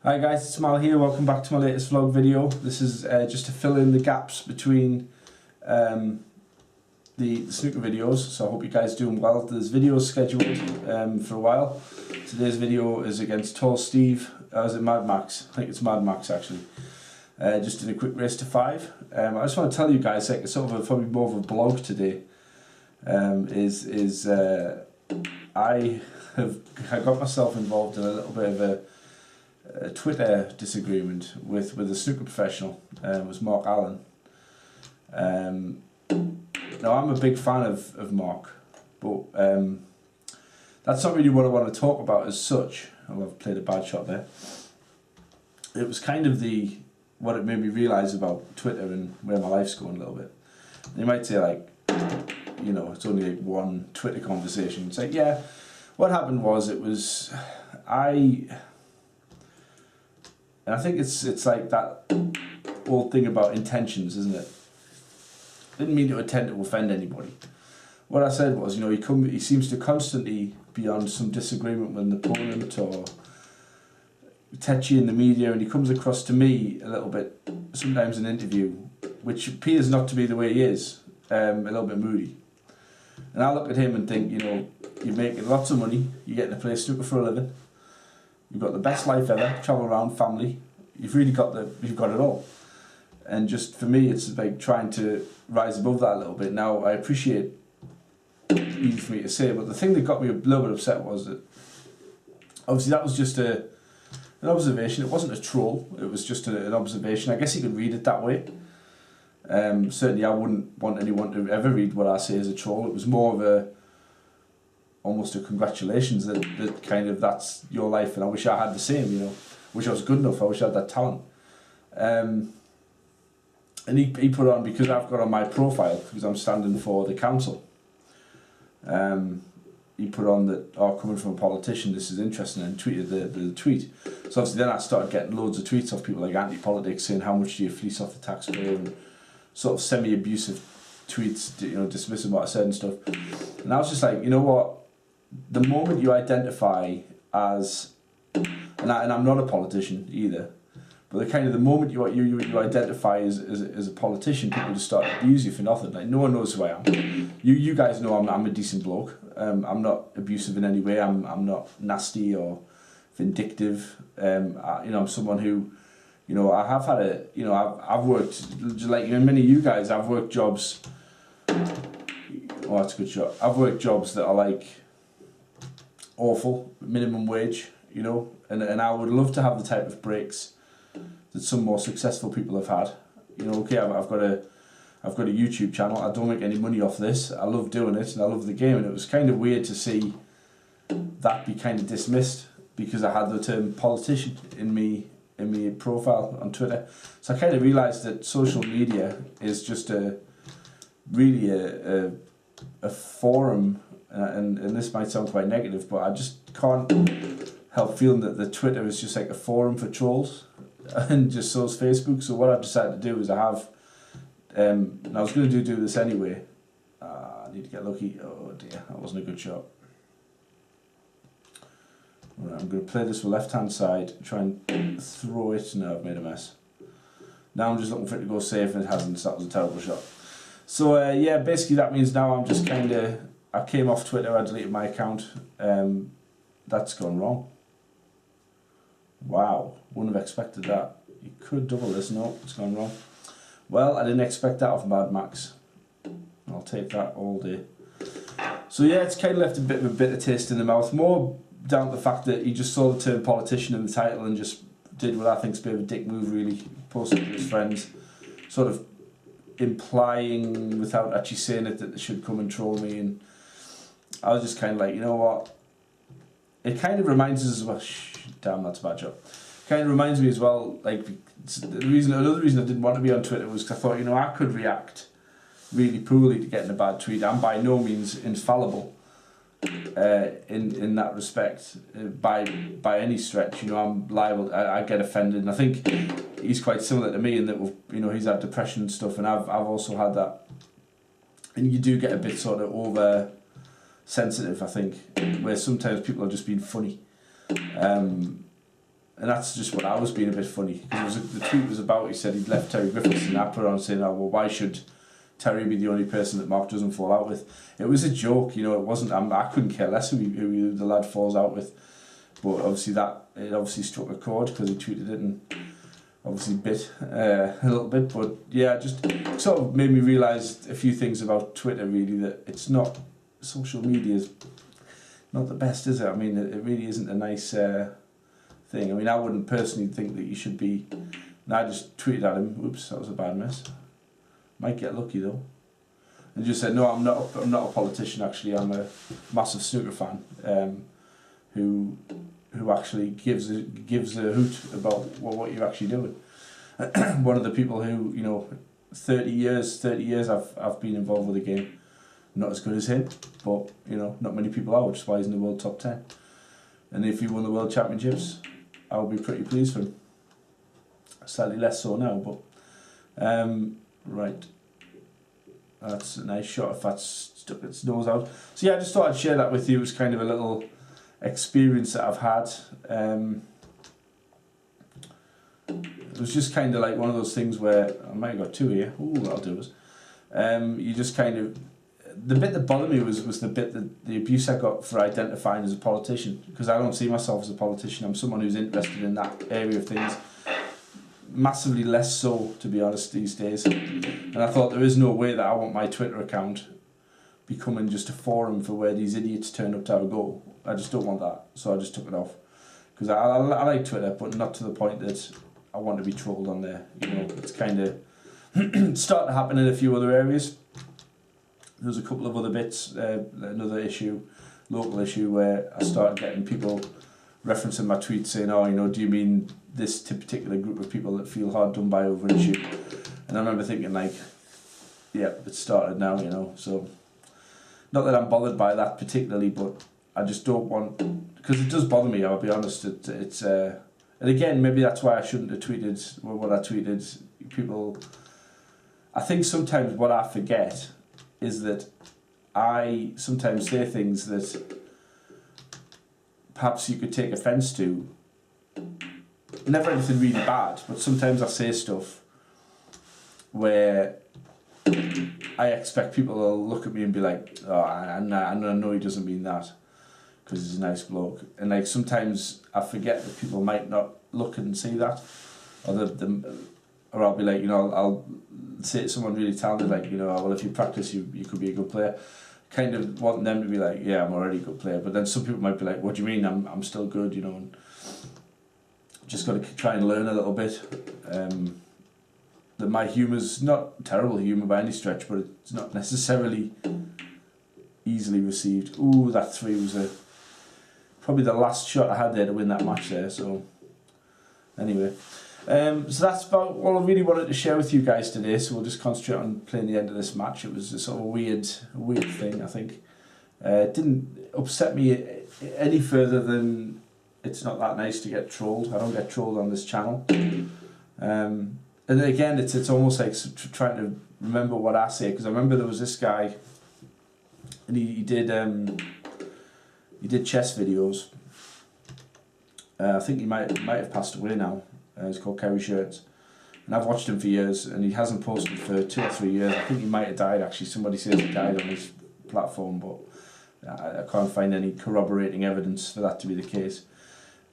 Hi guys, it's Mal here. Welcome back to my latest vlog video. This is just to fill in the gaps between the snooker videos, so I hope you guys are doing well. There's videos scheduled for a while. Today's video is against Tall Steve. Is it Mad Max? I think it's Mad Max actually. Just did a quick race to 5. I just want to tell you guys, like, it's sort of probably more of a blog today. I got myself involved in a little bit of a Twitter disagreement with a snooker professional. It was Mark Allen. Now I'm a big fan of Mark, but that's not really what I want to talk about as such. I've played a bad shot there. It was kind of what it made me realise about Twitter and where my life's going a little bit. And you might say, like, you know, it's only like one Twitter conversation. It's like, yeah, what happened was and I think it's like that old thing about intentions, isn't it? Didn't mean to intend to offend anybody. What I said was, you know, he seems to constantly be on some disagreement with an opponent or tetchy in the media, and he comes across to me a little bit, sometimes in an interview, which appears not to be the way he is, a little bit moody. And I look at him and think, you know, you're making lots of money, you're getting to play snooker for a living, you've got the best life ever, travel around, family, you've got it all. And just for me, it's like trying to rise above that a little bit. Now, I appreciate easy for me to say, but the thing that got me a little bit upset was that obviously that was just an observation. It wasn't a troll, it was just an observation. I guess you could read it that way. Certainly I wouldn't want anyone to ever read what I say as a troll. It was more of almost a congratulations that kind of that's your life, and I wish I had the same, you know. Wish I was good enough, I wish I had that talent. And he put on, because I've got on my profile, because I'm standing for the council, he put on that, oh, coming from a politician, this is interesting, and tweeted the tweet. So obviously then I started getting loads of tweets off people like anti-politics saying, how much do you fleece off the taxpayer, and sort of semi-abusive tweets, you know, dismissing what I said and stuff. And I was just like, you know what, the moment you identify as, and I'm not a politician either, but the moment you identify as a politician, people just start to abuse you for nothing. Like, no one knows who I am. You guys know I'm a decent bloke. I'm not abusive in any way. I'm not nasty or vindictive. I'm someone who, you know, I have had I've worked, like, you know, many of you guys, I've worked jobs. Oh, that's a good shot. I've worked jobs that are like awful, minimum wage, you know, and I would love to have the type of breaks that some more successful people have had. You know, okay, I've got a YouTube channel. I don't make any money off this. I love doing it and I love the game, and it was kind of weird to see that be kind of dismissed because I had the term politician in my profile on Twitter. So I kind of realised that social media is just really a forum, and this might sound quite negative, but I just can't help feeling that the Twitter is just like a forum for trolls, and just so is Facebook. So what I've decided to do is I have, and I was going to do this anyway. I need to get lucky. Oh dear, that wasn't a good shot. Right, I'm going to play this with left hand side, try and throw it. No, I've made a mess. Now I'm just looking for it to go safe, and it hasn't, so that was a terrible shot. So yeah, basically that means now I'm just kind of, I came off Twitter, I deleted my account. That's gone wrong. Wow, wouldn't have expected that. You could double this. No, it's gone wrong. Well, I didn't expect that off Mad Max. I'll take that all day. So yeah, it's kind of left a bit of a bitter taste in the mouth. More down to the fact that he just saw the term politician in the title and just did what I think is a bit of a dick move, really. Posted to his friends, sort of implying, without actually saying it, that they should come and troll me. And I was just kind of like, you know what? It kind of reminds us as well. Damn, that's a bad job. Kind of reminds me as well, like, another reason I didn't want to be on Twitter was because I thought, you know, I could react really poorly to getting a bad tweet. I'm by no means infallible in that respect, by any stretch. You know, I'm liable. I get offended, and I think he's quite similar to me in that, you know, he's had depression and stuff, and I've also had that. And you do get a bit sort of over sensitive, I think, where sometimes people are just being funny. And And that's just what I was being a bit funny, because the tweet was about, he said he'd left Terry Griffiths, and I put on saying, oh, well, why should Terry be the only person that Mark doesn't fall out with? It was a joke, you know, it wasn't, I couldn't care less who the lad falls out with. But obviously it obviously struck a chord, because he tweeted it and obviously bit a little bit. But yeah, just sort of made me realise a few things about Twitter, really, that it's not, social media is not the best, is it? I mean, it really isn't a nice thing. I mean, I wouldn't personally think that you should be, and I just tweeted at him, oops, that was a bad miss. Might get lucky though. And just said, no, I'm not a politician actually, I'm a massive snooker fan, who actually gives a hoot about what you're actually doing. One of the people who, you know, 30 years I've been involved with the game. Not as good as him, but you know, not many people are, which is why he's in the world top 10. And if he won the world championships, I would be pretty pleased for him. Slightly less so now, but right. That's a nice shot if that's stuck its nose out. So yeah, I just thought I'd share that with you. It was kind of a little experience that I've had. It was just kind of like one of those things where, I might have got two here. Ooh, that'll do us. You just kind of, the bit that bothered me was the bit that the abuse I got for identifying as a politician, because I don't see myself as a politician. I'm someone who's interested in that area of things. Massively less so, to be honest, these days. And I thought, there is no way that I want my Twitter account becoming just a forum for where these idiots turn up to have a go. I just don't want that, so I just took it off. Because I like Twitter, but not to the point that I want to be trolled on there. You know, it's kind of starting to happen in a few other areas. There's a couple of other bits, another issue, local issue, where I started getting people referencing my tweets saying, oh, you know, do you mean this particular group of people that feel hard done by over an issue? And I remember thinking, like, yeah, it started now, you know, so not that I'm bothered by that particularly, but I just don't want, because it does bother me, I'll be honest. It's and again, maybe that's why I shouldn't have tweeted what I tweeted. People, I think sometimes what I forget is that I sometimes say things that perhaps you could take offence to. Never anything really bad, but sometimes I say stuff where I expect people to look at me and be like, oh, I know he doesn't mean that, because he's a nice bloke. And like sometimes I forget that people might not look and see that, or I'll be like, you know, I'll say to someone really talented, like, you know, well, if you practice, you could be a good player. Kind of wanting them to be like, yeah, I'm already a good player. But then some people might be like, what do you mean? I'm still good, you know. And just got to try and learn a little bit. That my humour's not terrible humour by any stretch, but it's not necessarily easily received. Ooh, that three was probably the last shot I had there to win that match there. So anyway. So that's about all I really wanted to share with you guys today. So we'll just concentrate on playing the end of this match. It was a sort of weird thing, I think. It didn't upset me any further than it's not that nice to get trolled. I don't get trolled on this channel. And again, it's almost like trying to remember what I say, because I remember there was this guy, and he did chess videos. I think he might have passed away now. He's called Kerry Shirts, and I've watched him for years, and he hasn't posted for 2 or 3 years. I think he might have died actually. Somebody says he died on his platform, but I can't find any corroborating evidence for that to be the case.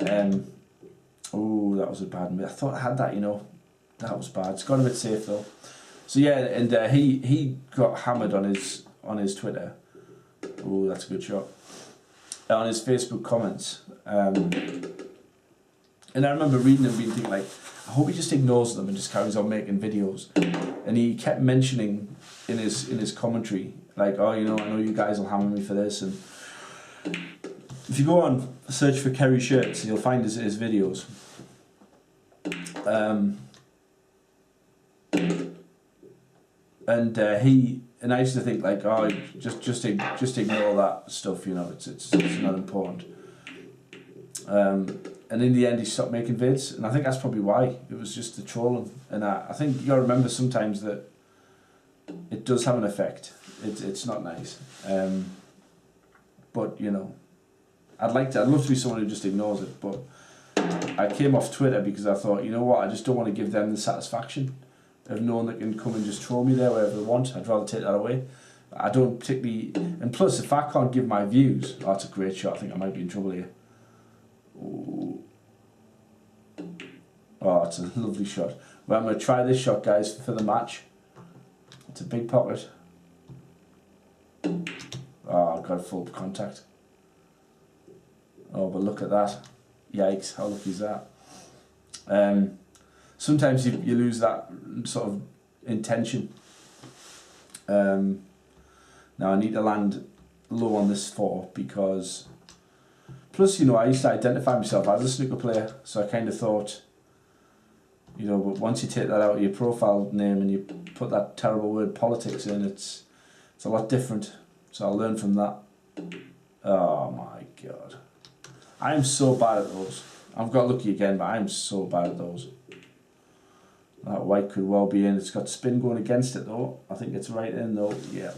Oh, that was a bad miss. I thought I had that, you know. That was bad. It's got a bit safe though. So yeah, and he got hammered on his Twitter. Oh, that's a good shot. On his Facebook comments. And I remember reading them, being thinking like, I hope he just ignores them and just carries on making videos. And he kept mentioning in his commentary, like, oh, you know, I know you guys will hammer me for this. And if you go on search for Kerry Shirts, you'll find his videos. And I used to think like, oh, just ignore that stuff, you know, it's not important. And in the end he stopped making vids, and I think that's probably why. It was just the trolling. And I think you gotta remember sometimes that it does have an effect. It's not nice. But you know, I'd love to be someone who just ignores it, but I came off Twitter because I thought, you know what, I just don't want to give them the satisfaction of knowing they can come and just troll me there wherever they want. I'd rather take that away. I don't particularly, and plus if I can't give my views, oh, that's a great shot. I think I might be in trouble here. Ooh. Oh, it's a lovely shot. Well, I'm going to try this shot, guys, for the match. It's a big pocket. Oh, I've got full contact. Oh, but look at that. Yikes, how lucky is that? Sometimes you lose that sort of intention. Now I need to land low on this 4 because, plus, you know, I used to identify myself as a snooker player, so I kind of thought, you know, but once you take that out of your profile name and you put that terrible word politics in, it's a lot different. So I'll learn from that. Oh my God. I am so bad at those. I've got lucky again, but I'm so bad at those. That white could well be in. It's got spin going against it though. I think it's right in though, yeah.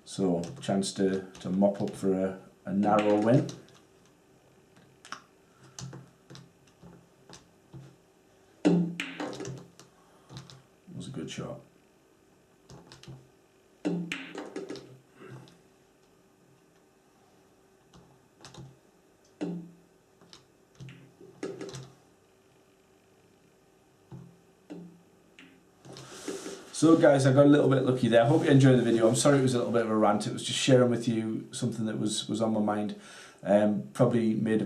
So, chance to mop up for a narrow win. It was a good shot. So guys, I got a little bit lucky there. I hope you enjoyed the video. I'm sorry it was a little bit of a rant. It was just sharing with you something that was on my mind. Probably made a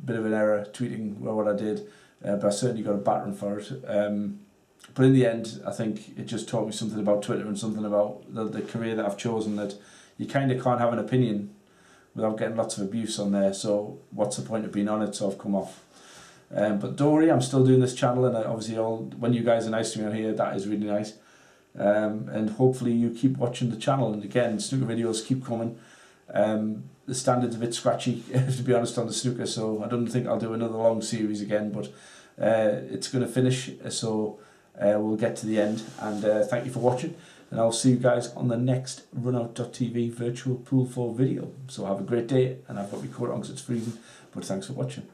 bit of an error tweeting what I did, but I certainly got a battering for it. But in the end, I think it just taught me something about Twitter and something about the career that I've chosen, that you kind of can't have an opinion without getting lots of abuse on there. So what's the point of being on it? So I've come off. But don't worry, I'm still doing this channel, and obviously when you guys are nice to me on here, that is really nice. And hopefully you keep watching the channel, and again, snooker videos keep coming. The standard's a bit scratchy to be honest on the snooker, so I don't think I'll do another long series again, but it's going to finish, so we'll get to the end, and thank you for watching, and I'll see you guys on the next runout.tv virtual pool 4 video. So have a great day, and I've got my coat on because it's freezing, but thanks for watching.